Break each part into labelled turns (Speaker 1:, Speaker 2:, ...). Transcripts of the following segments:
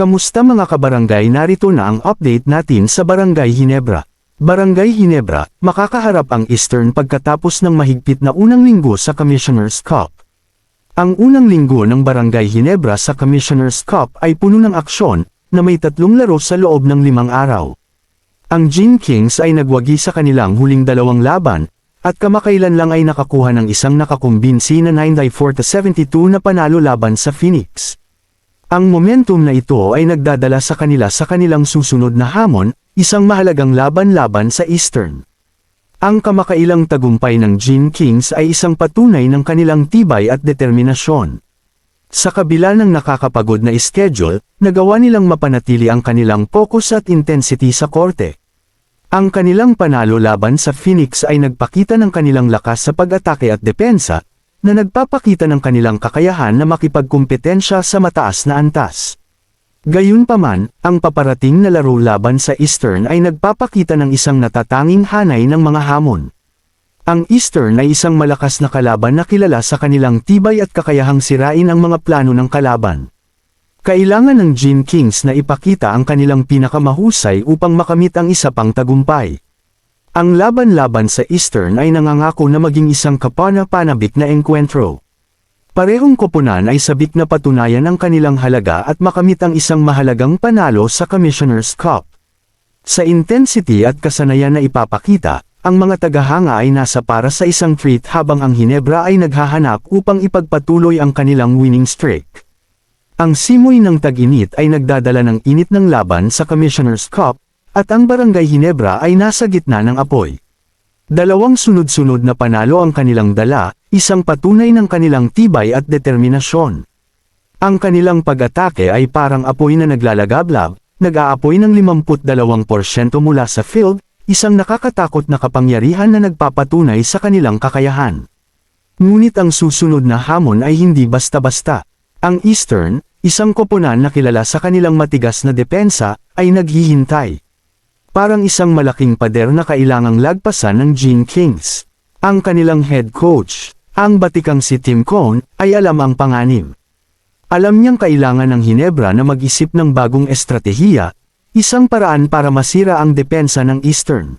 Speaker 1: Kamusta mga kabarangay, narito na ang update natin sa Barangay Ginebra. Barangay Ginebra, makakaharap ang Eastern pagkatapos ng mahigpit na unang linggo sa Commissioner's Cup. Ang unang linggo ng Barangay Ginebra sa Commissioner's Cup ay puno ng aksyon, na may 3 laro sa loob ng 5 araw. Ang Gin Kings ay nagwagi sa kanilang huling 2 laban, at kamakailan lang ay nakakuha ng isang nakakumbinsi na 94-72 na panalo laban sa Phoenix. Ang momentum na ito ay nagdadala sa kanilang susunod na hamon, isang mahalagang laban sa Eastern. Ang kamakailang tagumpay ng Gin Kings ay isang patunay ng kanilang tibay at determinasyon. Sa kabila ng nakakapagod na schedule, nagawa nilang mapanatili ang kanilang focus at intensity sa korte. Ang kanilang panalo laban sa Phoenix ay nagpakita ng kanilang lakas sa pag-atake at depensa, na nagpapakita ng kanilang kakayahan na makipagkumpetensya sa mataas na antas. Gayunpaman, ang paparating na laro laban sa Eastern ay nagpapakita ng isang natatanging hanay ng mga hamon. Ang Eastern ay isang malakas na kalaban na kilala sa kanilang tibay at kakayahang sirain ang mga plano ng kalaban. Kailangan ng Gin Kings na ipakita ang kanilang pinakamahusay upang makamit ang isa pang tagumpay. Ang laban sa Eastern ay nangangako na maging isang kapana-panabik na engkwentro. Parehong koponan ay sabik na patunayan ang kanilang halaga at makamit ang isang mahalagang panalo sa Commissioner's Cup. Sa intensity at kasanayan na ipapakita, ang mga tagahanga ay nasa para sa isang treat habang ang Ginebra ay naghahanap upang ipagpatuloy ang kanilang winning streak. Ang simoy ng tag-init ay nagdadala ng init ng laban sa Commissioner's Cup, at ang Barangay Ginebra ay nasa gitna ng apoy. 2 sunod-sunod na panalo ang kanilang dala, isang patunay ng kanilang tibay at determinasyon. Ang kanilang pag-atake ay parang apoy na naglalagablab, nag-aapoy ng 52% mula sa field, isang nakakatakot na kapangyarihan na nagpapatunay sa kanilang kakayahan. Ngunit ang susunod na hamon ay hindi basta-basta. Ang Eastern, isang koponan na kilala sa kanilang matigas na depensa, ay naghihintay. Parang isang malaking pader na kailangang lagpasan ng Gin Kings. Ang kanilang head coach, ang batikang si Tim Cone, ay alam ang panganib. Alam niyang kailangan ng Ginebra na mag-isip ng bagong estratehiya, isang paraan para masira ang depensa ng Eastern.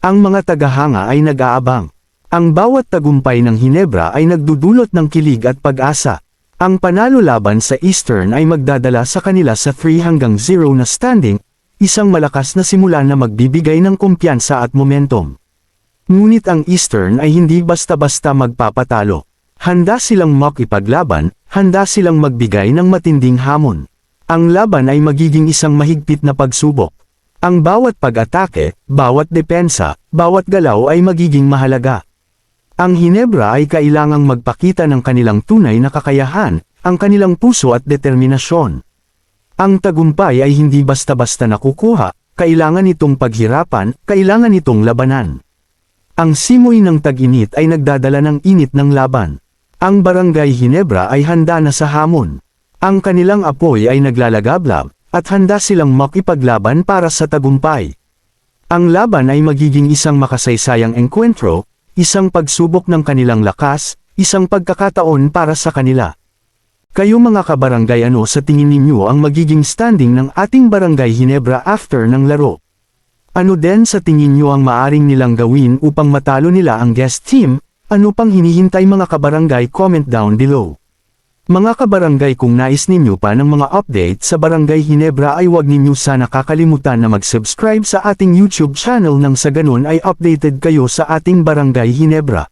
Speaker 1: Ang mga tagahanga ay nag-aabang. Ang bawat tagumpay ng Ginebra ay nagdudulot ng kilig at pag-asa. Ang panalo laban sa Eastern ay magdadala sa kanila sa 3-0 na standing, isang malakas na simula na magbibigay ng kumpiyansa at momentum. Ngunit ang Eastern ay hindi basta-basta magpapatalo. Handa silang makipaglaban, handa silang magbigay ng matinding hamon. Ang laban ay magiging isang mahigpit na pagsubok. Ang bawat pag-atake, bawat depensa, bawat galaw ay magiging mahalaga. Ang Ginebra ay kailangang magpakita ng kanilang tunay na kakayahan, ang kanilang puso at determinasyon. Ang tagumpay ay hindi basta-basta nakukuha, kailangan itong paghirapan, kailangan itong labanan. Ang simoy ng tag-init ay nagdadala ng init ng laban. Ang Barangay Ginebra ay handa na sa hamon. Ang kanilang apoy ay naglalagablab, at handa silang makipaglaban para sa tagumpay. Ang laban ay magiging isang makasaysayang engkwentro, isang pagsubok ng kanilang lakas, isang pagkakataon para sa kanila. Kayo mga kabarangay, ano sa tingin ninyo ang magiging standing ng ating Barangay Ginebra after ng laro? Ano din sa tingin nyo ang maaring nilang gawin upang matalo nila ang guest team? Ano pang hinihintay mga kabarangay? Comment down below. Mga kabarangay, kung nais ninyo pa ng mga update sa Barangay Ginebra ay huwag ninyo sana kakalimutan na mag-subscribe sa ating YouTube channel nang sa ganun ay updated kayo sa ating Barangay Ginebra.